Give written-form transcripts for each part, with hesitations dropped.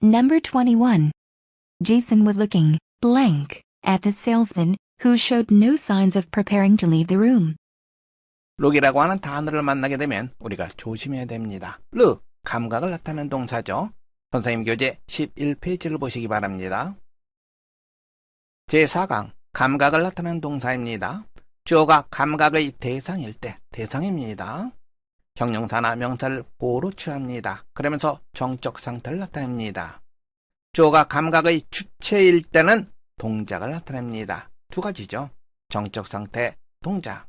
Number 21. Jason was looking blank at the salesman who showed no signs of preparing to leave the room. look이라고 하는 단어를 만나게 되면 우리가 조심해야 됩니다. look, 감각을 나타내는 동사죠. 선생님 교재 11페이지를 보시기 바랍니다. 제4강, 감각을 나타내는 동사입니다. 주어가 감각의 대상일 때 대상입니다. 형용사나 명사를 보호로 취합니다. 그러면서 정적 상태를 나타냅니다. 주어가 감각의 주체일 때는 동작을 나타냅니다. 두 가지죠. 정적 상태, 동작.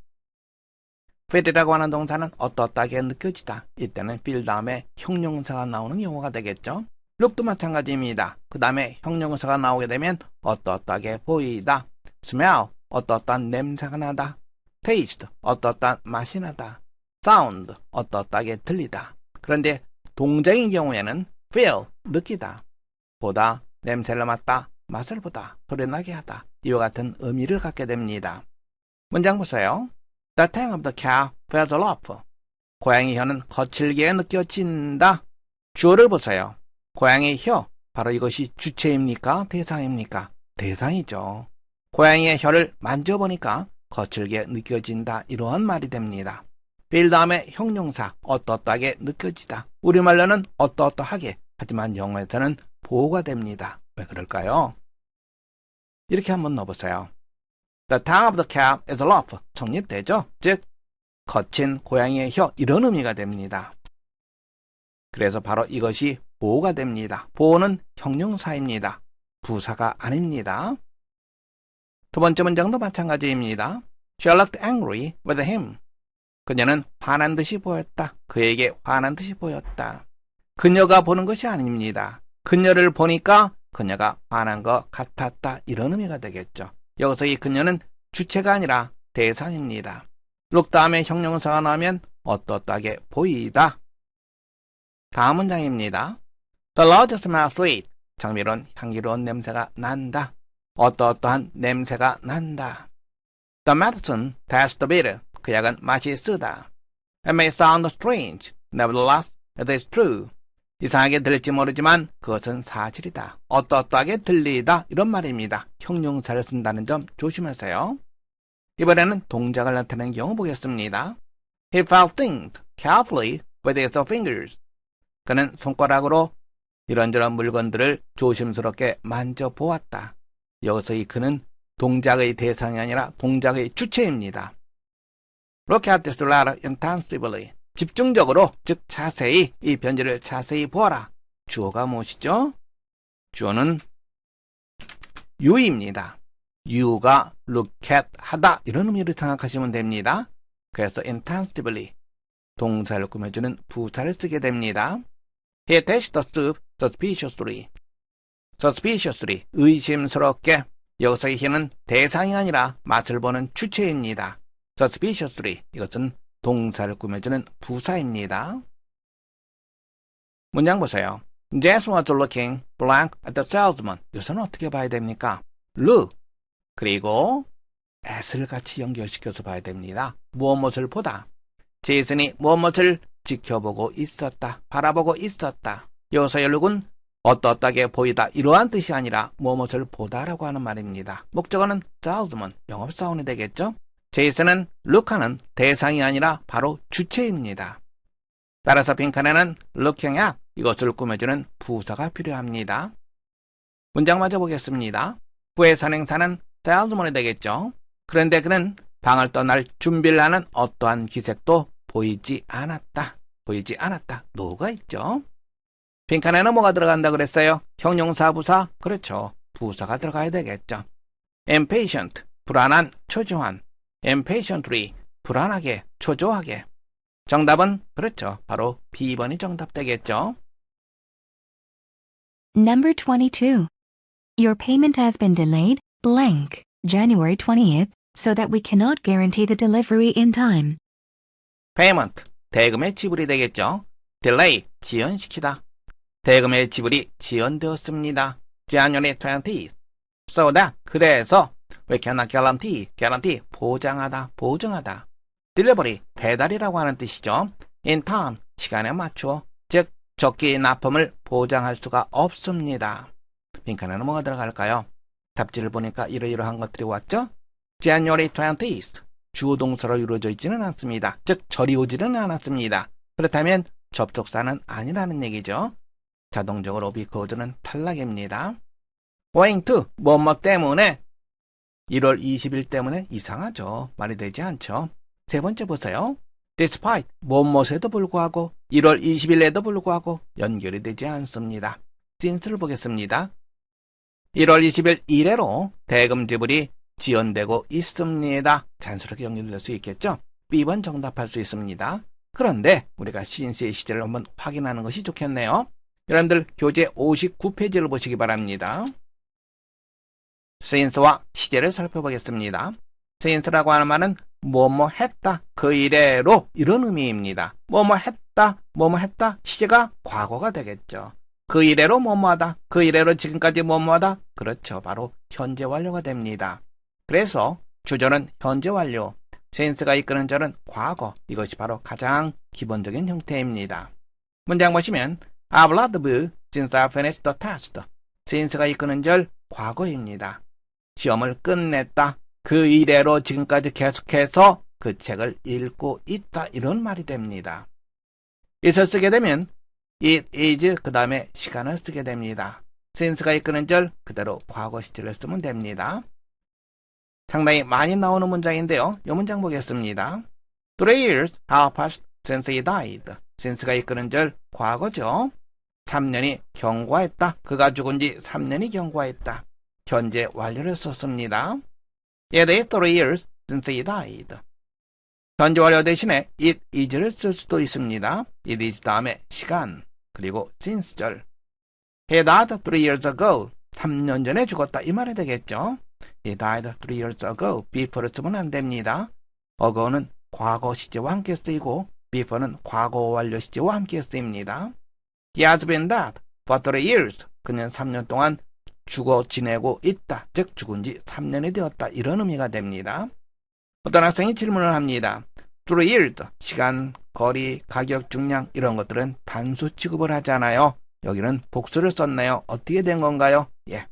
feel이라고 하는 동사는 어떻다하게 느껴지다. 이때는 feel 다음에 형용사가 나오는 경우가 되겠죠. look도 마찬가지입니다. 그 다음에 형용사가 나오게 되면 어떻다하게 보이다. smell, 어떻다한 냄새가 나다. taste, 어떻다한 맛이 나다. sound, 어떻다하게 들리다. 그런데 동작인 경우에는 feel, 느끼다. 보다, 냄새를 맡다, 맛을 보다, 소리나게 하다. 이와 같은 의미를 갖게 됩니다. 문장 보세요. The tang of the cow felt off. 고양이 혀는 거칠게 느껴진다. 주어를 보세요. 고양이 혀, 바로 이것이 주체입니까? 대상입니까? 대상이죠. 고양이의 혀를 만져보니까 거칠게 느껴진다. 이러한 말이 됩니다. feel 다음에 형용사, 어떠하게 느껴지다. 우리말로는 어떠하게, 하지만 영어에서는 보호가 됩니다. 왜 그럴까요? 이렇게 한번 넣어보세요. The tongue of the cow is rough. 정립되죠? 즉, 거친 고양이의 혀, 이런 의미가 됩니다. 그래서 바로 이것이 보호가 됩니다. 보호는 형용사입니다. 부사가 아닙니다. 두 번째 문장도 마찬가지입니다. She looked angry with him. 그녀는 화난 듯이 보였다. 그에게 화난 듯이 보였다. 그녀가 보는 것이 아닙니다. 그녀를 보니까 그녀가 화난 것 같았다. 이런 의미가 되겠죠. 여기서 이 그녀는 주체가 아니라 대상입니다. look 다음에 형용사가 나오면 어떠하게 보이다. 다음 문장입니다. The lodge smells sweet. 장미로운 향기로운 냄새가 난다. 어떠한 냄새가 난다. The medicine tastes bitter. 그 약은 맛이 쓰다. It may sound strange. Nevertheless, it is true. 이상하게 들릴지 모르지만 그것은 사실이다. 어떠하게 들리다. 이런 말입니다. 형용사를 쓴다는 점 조심하세요. 이번에는 동작을 나타내는 경우 보겠습니다. He felt things carefully with his fingers. 그는 손가락으로 이런저런 물건들을 조심스럽게 만져보았다. 여기서 이 그는 동작의 대상이 아니라 동작의 주체입니다. Look at this letter intensively. 집중적으로, 즉 자세히, 이 편지를 자세히 보아라. 주어가 무엇이죠? 주어는 you입니다. you가 look at, 하다, 이런 의미로 생각하시면 됩니다. 그래서 intensively, 동사를 꾸며주는 부사를 쓰게 됩니다. He tasted the soup suspiciously. suspiciously, 의심스럽게. 여기서의 he는 대상이 아니라 맛을 보는 주체입니다. suspiciously, 이것은 동사를 꾸며주는 부사입니다. 문장 보세요. Jason was looking blank at the salesman. 이것은 어떻게 봐야 됩니까? look, 그리고 at을 같이 연결시켜서 봐야 됩니다. 무엇을 보다. 제이슨이 무엇을 지켜보고 있었다. 바라보고 있었다. 여기서의 look은 어떠하게 보이다. 이러한 뜻이 아니라 무엇을 보다라고 하는 말입니다. 목적어는 salesman, 영업사원이 되겠죠? 제이슨은 look하는 대상이 아니라 바로 주체입니다. 따라서 빈칸에는 looking at, 이것을 꾸며주는 부사가 필요합니다. 문장 마저 보겠습니다. 부의 선행사는 salesman이 되겠죠. 그런데 그는 방을 떠날 준비를 하는 어떠한 기색도 보이지 않았다. 보이지 않았다. no가 있죠. 빈칸에는 뭐가 들어간다 그랬어요? 형용사, 부사? 그렇죠. 부사가 들어가야 되겠죠. impatient, 불안한, 초조한. impatiently, 불안하게, 초조하게. 정답은 그렇죠. 바로 B번이 정답 되겠죠. Number 22. Your payment has been delayed, blank, January 20th, so that we cannot guarantee the delivery in time. payment, 대금의 지불이 되겠죠. delay, 지연시키다. 대금의 지불이 지연되었습니다. January 20th. So that, 그래서 we cannot guarantee, 보장하다, 보증하다. delivery, 배달이라고 하는 뜻이죠. in time, 시간에 맞추어, 즉 적기 납품을 보장할 수가 없습니다. 빈칸에는 뭐가 들어갈까요? 답지를 보니까 이러이러한 것들이 왔죠? January 20th. 주어동사로 이루어져 있지는 않습니다. 즉 절이 오지는 않았습니다. 그렇다면 접속사는 아니라는 얘기죠. 자동적으로 because는 탈락입니다. owing to 뭐뭐 때문에 1월 20일 때문에 이상하죠. 말이 되지 않죠. 세 번째 보세요. despite 뭐뭐에도 불구하고 1월 20일에도 불구하고 연결이 되지 않습니다. since를 보겠습니다. 1월 20일 이래로 대금 지불이 지연되고 있습니다. 자연스럽게 연결될 수 있겠죠? B번 정답할 수 있습니다. 그런데 우리가 since의 시제를 한번 확인하는 것이 좋겠네요. 여러분들 교재 59페이지를 보시기 바랍니다. since와 시제를 살펴보겠습니다. since라고 하는 말은 뭐뭐 했다, 그 이래로 이런 의미입니다. 뭐뭐 했다, 시제가 과거가 되겠죠. 그 이래로 뭐뭐하다, 그 이래로 지금까지 뭐뭐하다, 그렇죠. 바로 현재 완료가 됩니다. 그래서 주절은 현재 완료, since가 이끄는 절은 과거, 이것이 바로 가장 기본적인 형태입니다. 문장 보시면 I've read the book since I finished the test. since가 이끄는 절 과거입니다. 시험을 끝냈다, 그 이래로 지금까지 계속해서 그 책을 읽고 있다, 이런 말이 됩니다. it을 쓰게 되면 it is 그 다음에 시간을 쓰게 됩니다. since가 이끄는 절 그대로 과거 시제를 쓰면 됩니다. 상당히 많이 나오는 문장인데요. 이 문장 보겠습니다. 3 years have passed since he died. since가 이끄는 절 과거죠. 3년이 경과했다. 그가 죽은 지 3년이 경과했다. 현재 완료를 썼습니다. It is 3 years since he died. 현재 완료 대신에 it is를 쓸 수도 있습니다. it is 다음에 시간, 그리고 since절. He died 3 years ago. 3년 전에 죽었다, 이 말이 되겠죠. He died 3 years ago. before를 쓰면 안 됩니다. ago는 과거 시제와 함께 쓰이고 before는 과거 완료 시제와 함께 쓰입니다. He has been dead for 3 years. 그는 3년 동안 죽어 지내고 있다. 즉 죽은 지 3년이 되었다. 이런 의미가 됩니다. 어떤 학생이 질문을 합니다. 3 years, 시간, 거리, 가격, 중량 이런 것들은 단수 취급을 하잖아요. 여기는 복수를 썼나요? 어떻게 된 건가요? 예.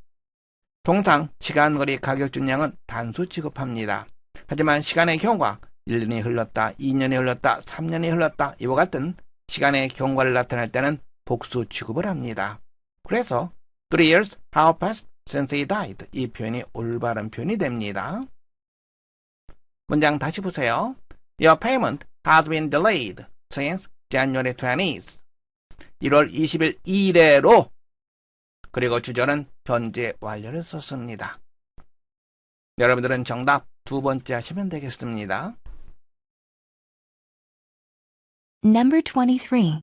통상 시간, 거리, 가격, 중량은 단수 취급합니다. 하지만 시간의 경과, 1년이 흘렀다, 2년이 흘렀다, 3년이 흘렀다, 이와 같은 시간의 경과를 나타낼 때는 복수 취급을 합니다. 그래서 3 years have passed since he died. 이 표현이 올바른 표현이 됩니다. 문장 다시 보세요. Your payment has been delayed since January 20th. 1월 20일 이래로, 그리고 주절은 현재 완료를 썼습니다. 여러분들은 정답 두 번째 하시면 되겠습니다. Number 23.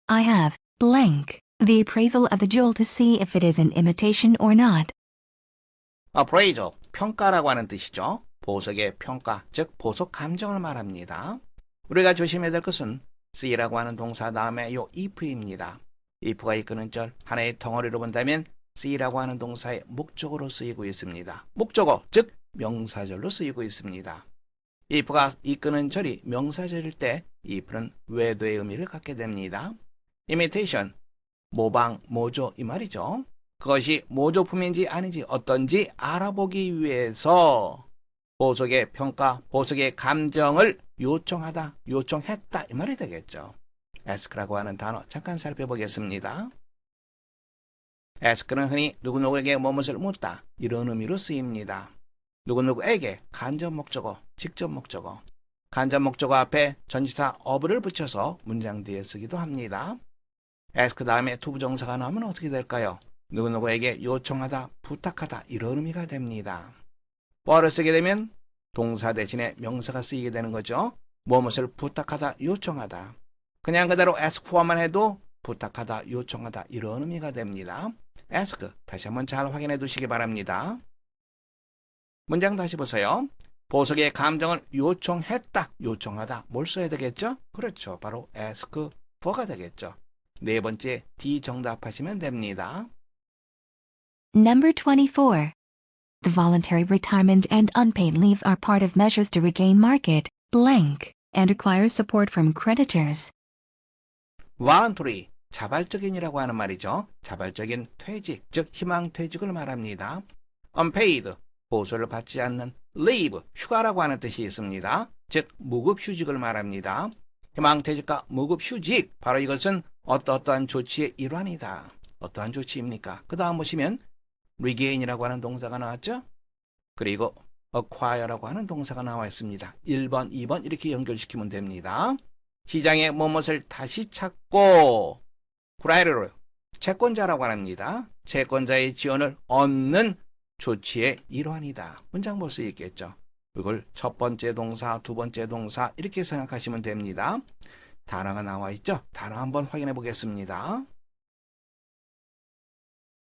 I have blank the appraisal of the jewel to see if it is an imitation or not. appraisal, 평가라고 하는 뜻이죠. 보석의 평가, 즉 보석 감정을 말합니다. 우리가 조심해야 될 것은 see라고 하는 동사 다음에 요 if입니다. if가 이끄는 절, 하나의 덩어리로 본다면 see라고 하는 동사의 목적어로 쓰이고 있습니다. 목적어, 즉 명사절로 쓰이고 있습니다. if가 이끄는 절이 명사절일 때 if는 외도의 의미를 갖게 됩니다. imitation, 모방, 모조 이 말이죠. 그것이 모조품인지 아닌지 어떤지 알아보기 위해서 보석의 평가, 보석의 감정을 요청하다, 요청했다 이 말이 되겠죠. ask라고 하는 단어 잠깐 살펴보겠습니다. ask는 흔히 누구누구에게 무엇을 묻다 이런 의미로 쓰입니다. 누구누구에게 간접 목적어, 직접 목적어, 간접 목적어 앞에 전치사 of를 붙여서 문장 뒤에 쓰기도 합니다. ask 다음에 투부정사가 나오면 어떻게 될까요? 누구누구에게 요청하다, 부탁하다 이런 의미가 됩니다. for를 쓰게 되면 동사 대신에 명사가 쓰이게 되는 거죠. 무엇을 부탁하다, 요청하다. 그냥 그대로 ask for만 해도 부탁하다, 요청하다 이런 의미가 됩니다. ask 다시 한번 잘 확인해 두시기 바랍니다. 문장 다시 보세요. 보석의 감정을 요청했다, 요청하다 뭘 써야 되겠죠? 그렇죠. 바로 ask for가 되겠죠. 네 번째 D 정답하시면 됩니다. Number 24. The voluntary retirement and unpaid leave are part of measures to regain market blank and require support from creditors. voluntary, 자발적인이라고 하는 말이죠. 자발적인 퇴직, 즉 희망퇴직을 말합니다. unpaid, 보수를 받지 않는 leave, 휴가라고 하는 뜻이 있습니다. 즉 무급휴직을 말합니다. 희망퇴직과 무급휴직, 바로 이것은 어떠한 조치의 일환이다. 어떠한 조치입니까? 그 다음 보시면 regain이라고 하는 동사가 나왔죠. 그리고 acquire라고 하는 동사가 나와 있습니다. 1번, 2번 이렇게 연결시키면 됩니다. 시장에 무엇을 다시 찾고 acquire로 채권자라고 합니다. 채권자의 지원을 얻는 조치의 일환이다. 문장 볼 수 있겠죠. 이걸 첫 번째 동사, 두 번째 동사 이렇게 생각하시면 됩니다. 단어가 나와 있죠. 단어 한번 확인해 보겠습니다.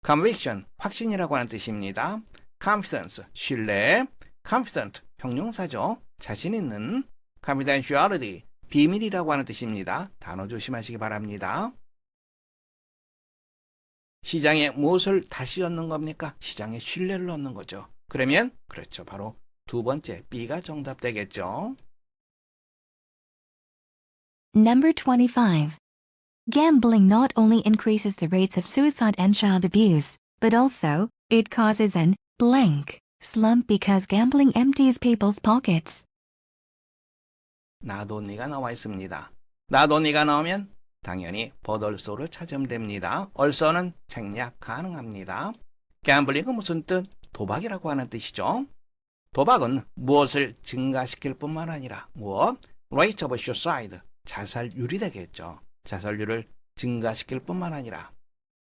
conviction, 확신이라고 하는 뜻입니다. confidence, 신뢰. confident, 형용사죠. 자신 있는. confidentiality, 비밀이라고 하는 뜻입니다. 단어 조심하시기 바랍니다. 시장에 무엇을 다시 얻는 겁니까? 시장에 신뢰를 얻는 거죠. 그러면 그렇죠. 바로 두 번째 B가 정답 되겠죠. Number 25. Gambling not only increases the rates of suicide and child abuse, but also, it causes an blank slump because gambling empties people's pockets. 나도 네가 나와 있습니다. 나도 네가 나오면 당연히 but also를 찾으면 됩니다. also는 생략 가능합니다. gambling 무슨 뜻? 도박이라고 하는 뜻이죠. 도박은 무엇을 증가시킬 뿐만 아니라 무엇? rate of suicide, 자살률이 되겠죠. 자살률을 증가시킬 뿐만 아니라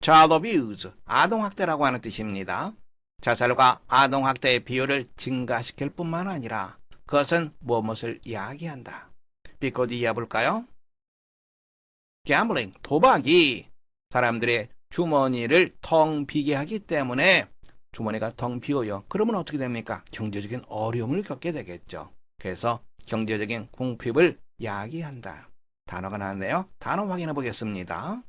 child abuse, 아동학대라고 하는 뜻입니다. 자살과 아동학대의 비율을 증가시킬 뿐만 아니라 그것은 무엇을 이야기한다. 비코드 이해해볼까요? gambling, 도박이 사람들의 주머니를 텅 비게 하기 때문에 주머니가 텅 비어요. 그러면 어떻게 됩니까? 경제적인 어려움을 겪게 되겠죠. 그래서 경제적인 궁핍을 야기한다. 단어가 나왔네요. 단어 확인해 보겠습니다.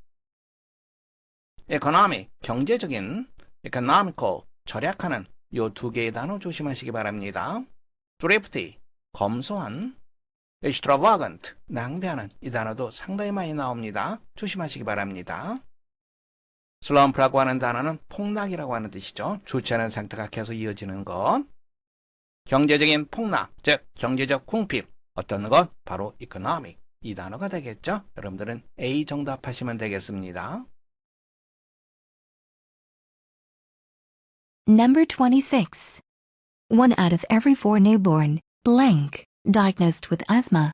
economic, 경제적인, economical, 절약하는 이 두 개의 단어 조심하시기 바랍니다. thrifty, 검소한, extravagant, 낭비하는 이 단어도 상당히 많이 나옵니다. 조심하시기 바랍니다. slump라고 하는 단어는 폭락이라고 하는 뜻이죠. 좋지 않은 상태가 계속 이어지는 것. 경제적인 폭락, 즉 경제적 궁핍, 어떤 것? 바로 economic, 이 단어가 되겠죠. 여러분들은 A 정답하시면 되겠습니다. Number 26. 1 out of every 4 newborn, blank, diagnosed with asthma.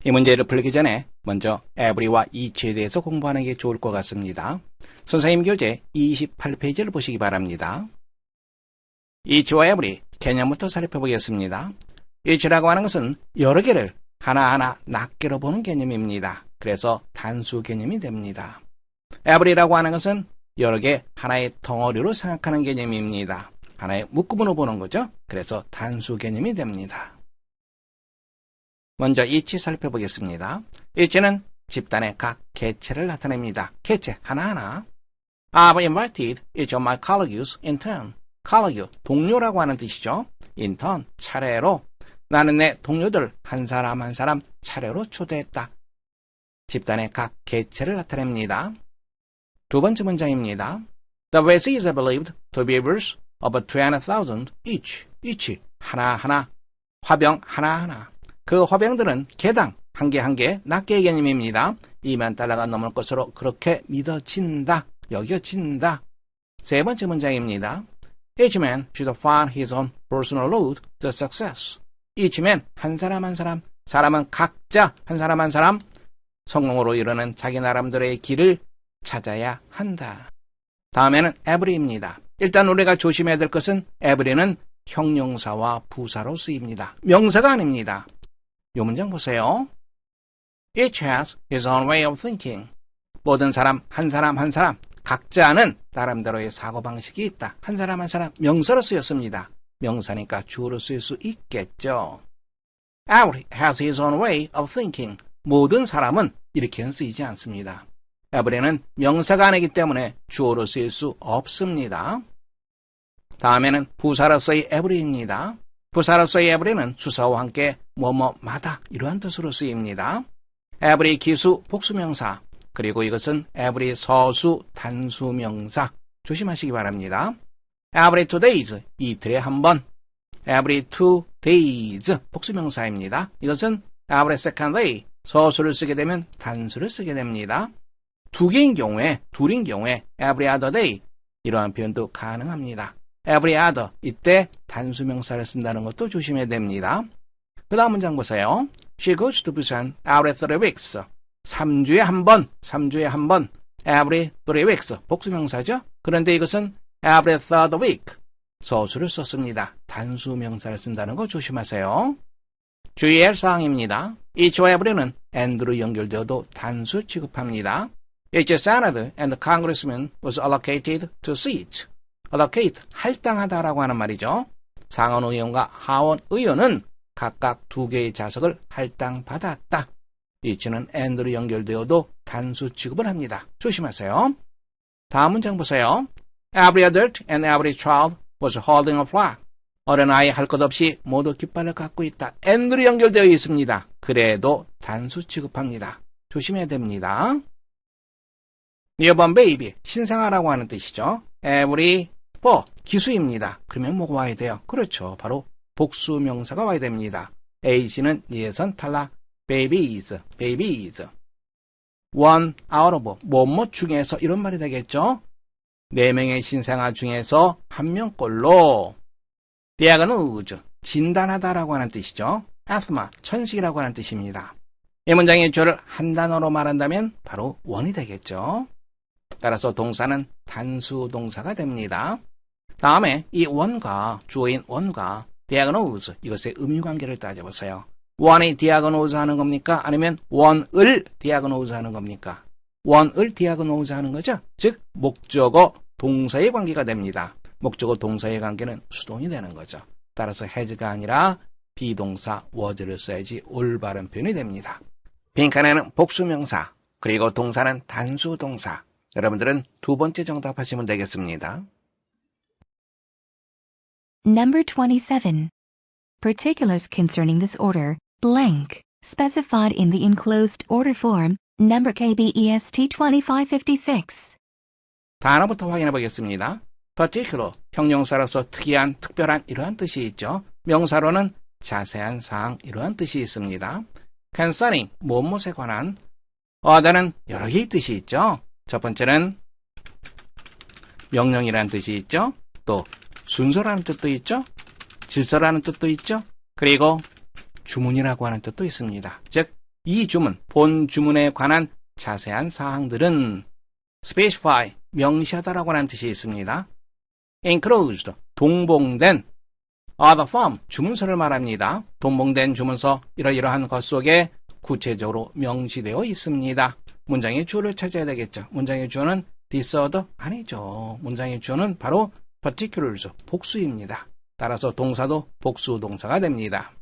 이 문제를 풀기 전에 먼저 every와 each에 대해서 공부하는 게 좋을 것 같습니다. 선생님 교재 28페이지를 보시기 바랍니다. each와 every, 개념부터 살펴보겠습니다. each라고 하는 것은 여러 개를 하나하나 낱개로 보는 개념입니다. 그래서 단수 개념이 됩니다. every라고 하는 것은 여러 개 하나의 덩어리로 생각하는 개념입니다. 하나의 묶음으로 보는 거죠. 그래서 단수 개념이 됩니다. 먼저 each 살펴보겠습니다. each는 집단의 각 개체를 나타냅니다. 개체 하나하나. I've invited each of my colleagues in turn. colleague, 동료라고 하는 뜻이죠. in turn, 차례로. 나는 내 동료들 한 사람 한 사람 차례로 초대했다. 집단의 각 개체를 나타냅니다. 두 번째 문장입니다. The vases are believed to be worth about 200,000 each. each, 하나하나. 화병 하나하나. 그 화병들은 개당 한 개 한 개 낱개의 개념입니다. 2만 달러가 넘을 것으로 그렇게 믿어진다. 여겨진다. 세 번째 문장입니다. Each man should find his own personal road to success. Each man, 한 사람 한 사람, 사람은 각자 한 사람 한 사람 성공으로 이루는 자기 나름대로의 길을 찾아야 한다. 다음에는 every입니다. 일단 우리가 조심해야 될 것은 every는 형용사와 부사로 쓰입니다. 명사가 아닙니다. 이 문장 보세요. Each has his own way of thinking. 모든 사람, 한 사람, 한 사람, 각자는 나름대로의 사고방식이 있다. 한 사람, 한 사람, 명사로 쓰였습니다. 명사니까 주어로 쓰일 수 있겠죠. Every has his own way of thinking. 모든 사람은 이렇게는 쓰이지 않습니다. every는 명사가 아니기 때문에 주어로 쓰일 수 없습니다. 다음에는 부사로서의 every입니다. 부사로서의 every는 수사와 함께 뭐뭐마다 이러한 뜻으로 쓰입니다. every 기수 복수명사, 그리고 이것은 every 서수 단수 명사. 조심하시기 바랍니다. every 2 days, 이틀에 한 번. every 2 days, 복수명사입니다. 이것은 every second day, 서수를 쓰게 되면 단수를 쓰게 됩니다. 두 개인 경우에, 둘인 경우에 every other day, 이러한 표현도 가능합니다. every other, 이때 단수명사를 쓴다는 것도 조심해야 됩니다. 그 다음 문장 보세요. She goes to Busan every 3 weeks. 3주에 한 번, 3주에 한 번. every 3 weeks, 복수명사죠. 그런데 이것은 every third week, 서술을 썼습니다. 단수명사를 쓴다는 거 조심하세요. 주의할 사항입니다. each와 every는 and로 연결되어도 단수 취급합니다. Each senator and congressman was allocated to seats. allocate, 할당하다라고 하는 말이죠. 상원 의원과 하원 의원은 각각 2개의 좌석을 할당받았다. each는 and로 연결되어도 단수 취급을 합니다. 조심하세요. 다음 문장 보세요. Every adult and every child was holding a flag. 어린아이 할 것 없이 모두 깃발을 갖고 있다. and로 연결되어 있습니다. 그래도 단수 취급합니다. 조심해야 됩니다. newborn baby, 신생아라고 하는 뜻이죠. every for, 기수입니다. 그러면 뭐가 와야 돼요? 그렇죠. 바로 복수명사가 와야 됩니다. age는 예선 탈락. babies, babies. one out of, 뭐뭐 중에서 이런 말이 되겠죠. 4명의 신생아 중에서 1명꼴로 diagnose, 진단하다라고 하는 뜻이죠. asthma, 천식이라고 하는 뜻입니다. 이 문장의 주어를 한 단어로 말한다면 바로 one이 되겠죠. 따라서 동사는 단수 동사가 됩니다. 다음에 이 one과 주어인 one과 diagnose, 이것의 의미관계를 따져보세요. one이 diagnose 하는 겁니까? 아니면 one을 diagnose 하는 겁니까? one을 diagnose 하는 거죠. 즉 목적어 동사의 관계가 됩니다. 목적어 동사의 관계는 수동이 되는 거죠. 따라서 has가 아니라 비동사 was를 써야지 올바른 표현이 됩니다. 빈칸에는 복수명사, 그리고 동사는 단수 동사. 여러분들은 두 번째 정답하시면 되겠습니다. Number 27. Particulars concerning this order, blank, specified in the enclosed order form, number KBEST 2556. 단어부터 확인해 보겠습니다. particular, 형용사로서 특이한, 특별한 이러한 뜻이 있죠. 명사로는 자세한 사항 이러한 뜻이 있습니다. concerning, 무엇에 관한, other는 여러 개의 뜻이 있죠. 첫 번째는 명령이라는 뜻이 있죠. 또 순서라는 뜻도 있죠. 질서라는 뜻도 있죠. 그리고 주문이라고 하는 뜻도 있습니다. 즉, 이 주문, 본 주문에 관한 자세한 사항들은 specify, 명시하다라고 하는 뜻이 있습니다. enclosed, 동봉된, other form, 주문서를 말합니다. 동봉된 주문서, 이러이러한 것 속에 구체적으로 명시되어 있습니다. 문장의 주어를 찾아야 되겠죠. 문장의 주어는 disorder? 아니죠. 문장의 주어는 바로 particulars, 복수입니다. 따라서 동사도 복수 동사가 됩니다.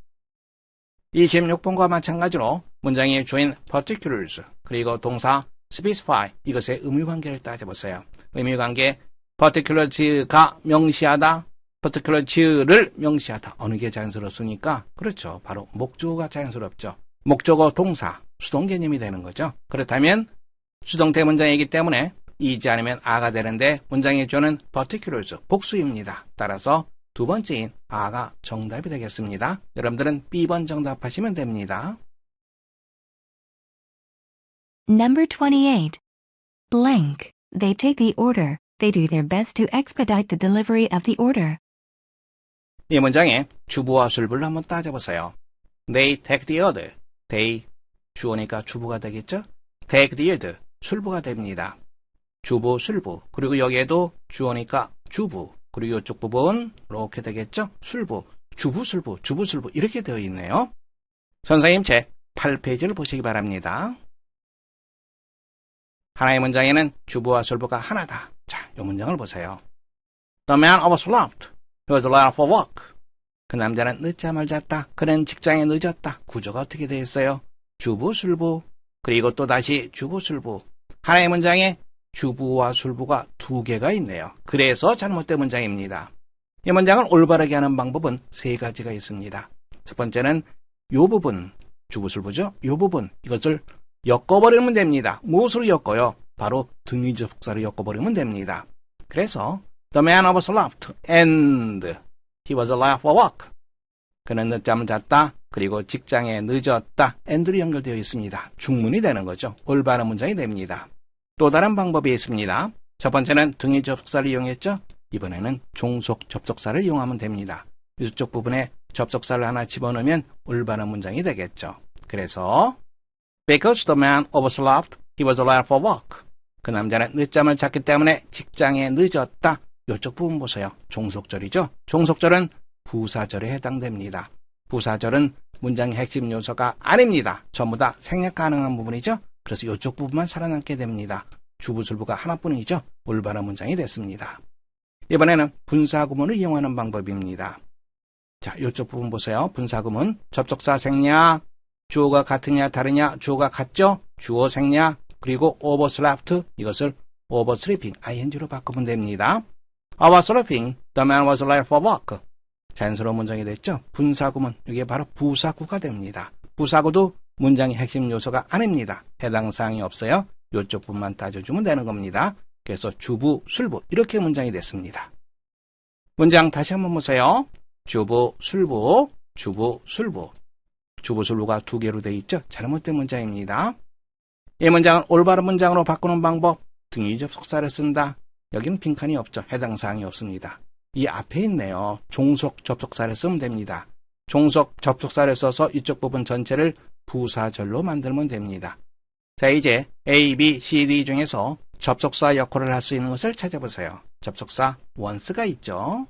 26번과 마찬가지로 문장의 주어인 particulars, 그리고 동사 specify, 이것의 의미관계를 따져보세요. 의미관계, particulars가 명시하다, particulars를 명시하다. 어느 게 자연스럽습니까? 그렇죠. 바로 목적어가 자연스럽죠. 목적어 동사, 수동 개념이 되는 거죠. 그렇다면 수동태 문장이기 때문에 이지 아니면 아가 되는데 문장의 주어는 particulars, 복수입니다. 따라서 두 번째인 아가 정답이 되겠습니다. 여러분들은 B번 정답하시면 됩니다. Number 28. Blank, they take the order, they do their best to expedite the delivery of the order. 이 문장의 주부와 술부를 한번 따져보세요. They take the order. They, 주어니까 주부가 되겠죠? take the order, 술부가 됩니다. 주부, 술부, 그리고 여기에도 주어니까 주부, 그리고 이쪽 부분 이렇게 되겠죠? 술부, 주부, 술부, 주부, 술부 이렇게 되어 있네요. 선생님 책 8페이지를 보시기 바랍니다. 하나의 문장에는 주부와 술부가 하나다. 자, 이 문장을 보세요. The man overslept. He was late for work. 그 남자는 늦잠을 잤다. 그는 직장에 늦었다. 구조가 어떻게 되어 있어요? 주부, 술부, 그리고 또 다시 주부, 술부. 하나의 문장에 주부와 술부가 두 개가 있네요. 그래서 잘못된 문장입니다. 이 문장을 올바르게 하는 방법은 세 가지가 있습니다. 첫 번째는 요 부분, 주부, 술부죠? 요 부분, 이것을 엮어버리면 됩니다. 무엇으로 엮어요? 바로 등위 접속사로 엮어버리면 됩니다. 그래서 The man was left and he was late for work. 그는 늦잠을 잤다. 그리고 직장에 늦었다. and로 연결되어 있습니다. 중문이 되는 거죠. 올바른 문장이 됩니다. 또 다른 방법이 있습니다. 첫 번째는 등위 접속사를 이용했죠. 이번에는 종속 접속사를 이용하면 됩니다. 이쪽 부분에 접속사를 하나 집어넣으면 올바른 문장이 되겠죠. 그래서 Because the man overslept, he was late for work. 그 남자는 늦잠을 잤기 때문에 직장에 늦었다. 이쪽 부분 보세요. 종속절이죠. 종속절은 부사절에 해당됩니다. 부사절은 문장의 핵심 요소가 아닙니다. 전부 다 생략 가능한 부분이죠. 그래서 이쪽 부분만 살아남게 됩니다. 주부술부가 하나뿐이죠. 올바른 문장이 됐습니다. 이번에는 분사구문을 이용하는 방법입니다. 자, 이쪽 부분 보세요. 분사구문, 접속사 생략, 주어가 같으냐 다르냐, 주어가 같죠? 주어 생략, 그리고 overslept, 이것을 oversleeping, ing로 바꾸면 됩니다. I was sleeping, the man was late for work. 자연스러운 문장이 됐죠? 분사구문, 이게 바로 부사구가 됩니다. 부사구도 문장의 핵심 요소가 아닙니다. 해당 사항이 없어요. 이쪽 부분만 따져주면 되는 겁니다. 그래서 주부, 술부, 이렇게 문장이 됐습니다. 문장 다시 한번 보세요. 주부, 술부, 주부, 술부. 주부, 술부가 두 개로 되어 있죠? 잘못된 문장입니다. 이 문장은 올바른 문장으로 바꾸는 방법, 등위 접속사를 쓴다. 여기는 빈칸이 없죠. 해당 사항이 없습니다. 이 앞에 있네요. 종속 접속사를 쓰면 됩니다. 종속 접속사를 써서 이쪽 부분 전체를 부사절로 만들면 됩니다. 자, 이제 A, B, C, D 중에서 접속사 역할을 할 수 있는 것을 찾아보세요. 접속사 once가 있죠.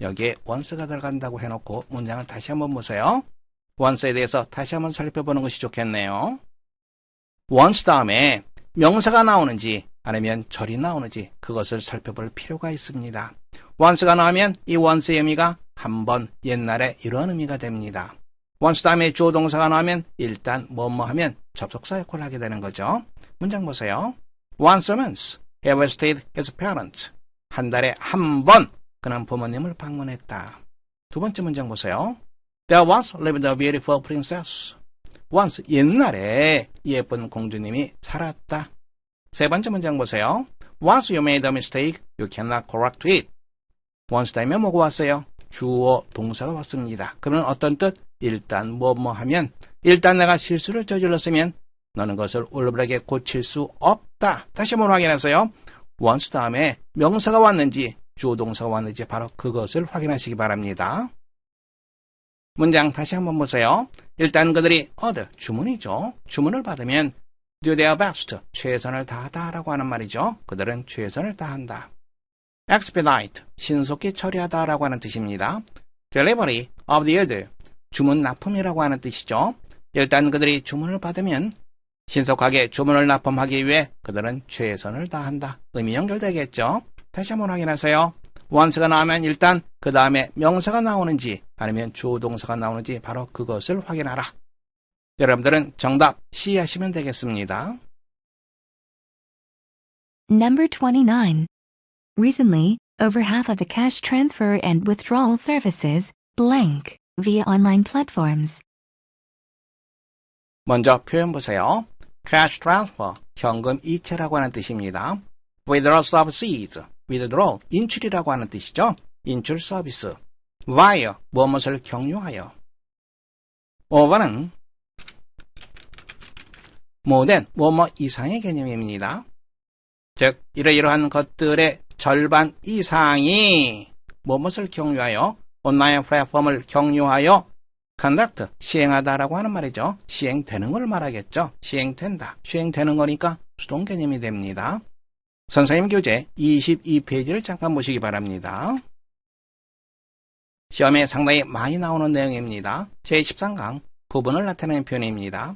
여기에 once가 들어간다고 해놓고 문장을 다시 한번 보세요. once에 대해서 다시 한번 살펴보는 것이 좋겠네요. once 다음에 명사가 나오는지 아니면 절이 나오는지 그것을 살펴볼 필요가 있습니다. once가 나오면 이 once의 의미가 한 번, 옛날에 이런 의미가 됩니다. once 다음에 주어 동사가 나오면 일단 뭐뭐 하면 접속사 역할을 하게 되는 거죠. 문장 보세요. Once a month, he visited his parents. 한 달에 한 번 그는 부모님을 방문했다. 두 번째 문장 보세요. There once lived a beautiful princess. once, 옛날에 예쁜 공주님이 살았다. 세 번째 문장 보세요. Once you made a mistake, you cannot correct it. once 다음에 뭐가 왔어요? 주어 동사가 왔습니다. 그러면 어떤 뜻? 일단 뭐뭐 하면, 일단 내가 실수를 저질렀으면 너는 그것을 올바르게 고칠 수 없다. 다시 한번 확인하세요. once 다음에 명사가 왔는지 주어 동사가 왔는지 바로 그것을 확인하시기 바랍니다. 문장 다시 한번 보세요. 일단 그들이 order, 주문이죠. 주문을 받으면 do their best, 최선을 다하다 라고 하는 말이죠. 그들은 최선을 다한다. expedite, 신속히 처리하다 라고 하는 뜻입니다. delivery of the order, 주문 납품이라고 하는 뜻이죠. 일단 그들이 주문을 받으면 신속하게 주문을 납품하기 위해 그들은 최선을 다한다. 의미 연결되겠죠. 다시 한번 확인하세요. once가 나오면 일단 그 다음에 명사가 나오는지 아니면 주어 동사가 나오는지 바로 그것을 확인하라. 여러분들은 정답 C 하시면 되겠습니다. Number 29. Recently, over half of the cash transfer and withdrawal services blank via online platforms. 먼저 표현 보세요. cash transfer, 현금 이체라고 하는 뜻입니다. withdrawal services, withdraw, 인출이라고 하는 뜻이죠. 인출 서비스. via, 무엇을 경유하여. over는 모든, 뭐뭐 이상의 개념입니다. 즉, 이러이러한 것들의 절반 이상이 무엇을 경유하여, 온라인 플랫폼을 경유하여 conduct, 시행하다라고 하는 말이죠. 시행되는 걸 말하겠죠. 시행된다. 시행되는 거니까 수동 개념이 됩니다. 선생님 교재 22페이지를 잠깐 보시기 바랍니다. 시험에 상당히 많이 나오는 내용입니다. 제13강 부분을 나타내는 표현입니다.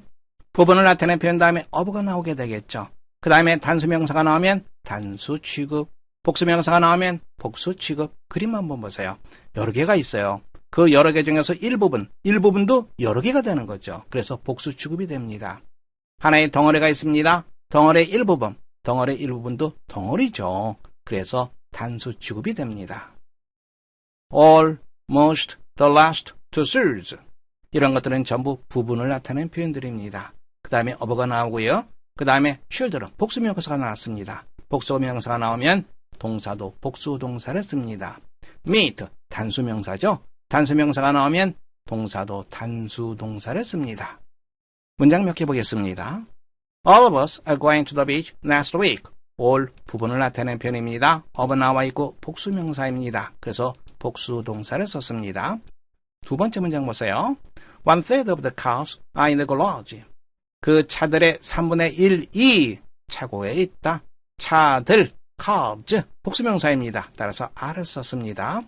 부분을 나타내는 표현 다음에 어부가 나오게 되겠죠. 그 다음에 단수명사가 나오면 단수 취급, 복수명사가 나오면 복수 취급. 그림 한번 보세요. 여러 개가 있어요. 그 여러 개 중에서 일부분도 여러 개가 되는 거죠. 그래서 복수 취급이 됩니다. 하나의 덩어리가 있습니다. 덩어리의 일부분, 덩어리의 일부분도 덩어리죠. 그래서 단수 취급이 됩니다. all, most, the last, two thirds. 이런 것들은 전부 부분을 나타내는 표현들입니다. 그 다음에 of가 나오고요. 그 다음에 should는 복수명사가 나왔습니다. 복수명사가 나오면 동사도 복수동사를 씁니다. meet, 단수명사죠. 단수명사가 나오면 동사도 단수동사를 씁니다. 문장 몇 개 보겠습니다. All of us are going to the beach next week. all 부분을 나타내는 표현입니다. of 나와 있고 복수명사입니다. 그래서 복수동사를 썼습니다. 두 번째 문장 보세요. One third of the cars are in the garage. 그 차들의 3분의 1이 차고에 있다. 차들, cars, 복수명사입니다. 따라서 are를 썼습니다.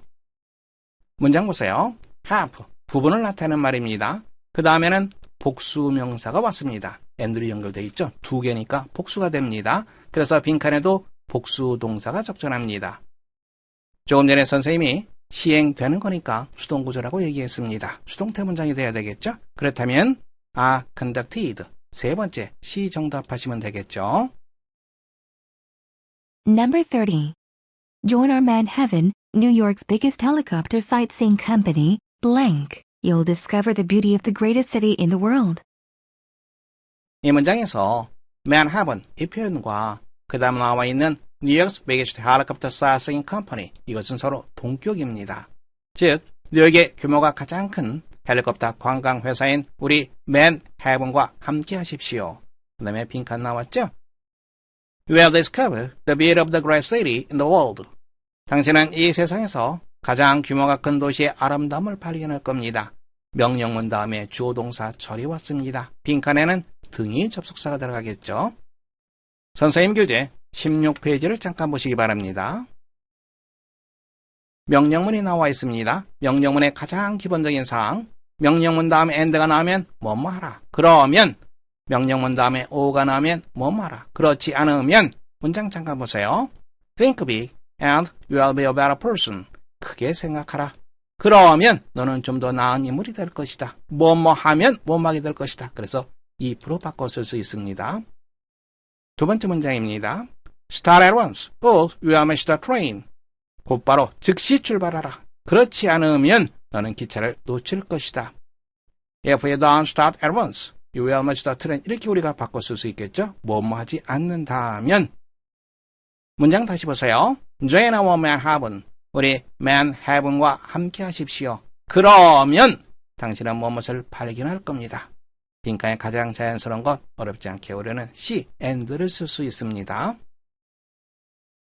문장 보세요. have, 부분을 나타내는 말입니다. 그 다음에는 복수명사가 왔습니다. and로 연결되어 있죠. 두 개니까 복수가 됩니다. 그래서 빈칸에도 복수동사가 적절합니다. 조금 전에 선생님이 시행되는 거니까 수동구조라고 얘기했습니다. 수동태 문장이 돼야 되겠죠? 그렇다면 are conducted. 세 번째 C 정답하시면 되겠죠? Number 30. Join our Man Heaven, New York's biggest helicopter sightseeing company, blank. You'll discover the beauty of the greatest city in the world. 이 문장에서 Man Heaven 이 표현과 그 다음 나와 있는 New York's biggest helicopter sightseeing company 이것은 서로 동격입니다. 즉 뉴욕의 규모가 가장 큰 헬리콥터 관광 회사인 우리 Man Heaven과 함께 하십시오. 그 다음에 빈칸 나왔죠? You will discover the beauty of the great city in the world. 당신은 이 세상에서 가장 규모가 큰 도시의 아름다움을 발견할 겁니다. 명령문 다음에 주어 동사 절이 왔습니다. 빈칸에는 등이 접속사가 들어가겠죠. 선생님 교재 16페이지를 잠깐 보시기 바랍니다. 명령문이 나와 있습니다. 명령문의 가장 기본적인 사항, 명령문 다음에 and가 나오면 뭐뭐 하라. 그러면 명령문 다음에 o가 나오면 뭐뭐 하라. 그렇지 않으면 문장 잠깐 보세요. Think big and you will be a better person. 크게 생각하라. 그러면 너는 좀 더 나은 인물이 될 것이다. 뭐뭐 하면 뭐뭐하게 될 것이다. 그래서 2% 바꿔 쓸 수 있습니다. 두 번째 문장입니다. Start at once, or you will miss the train. 곧바로 즉시 출발하라. 그렇지 않으면 너는 기차를 놓칠 것이다. If you don't start at once, you will miss the train. 이렇게 우리가 바꿔 쓸 수 있겠죠? 뭐뭐 하지 않는다면. 문장 다시 보세요. Join our Man Heaven. 우리 Man Heaven과 함께 하십시오. 그러면 당신은 무엇을 발견할 겁니다. 빈칸에 가장 자연스러운 것, 어렵지 않게 우리는 C, and를 쓸 수 있습니다.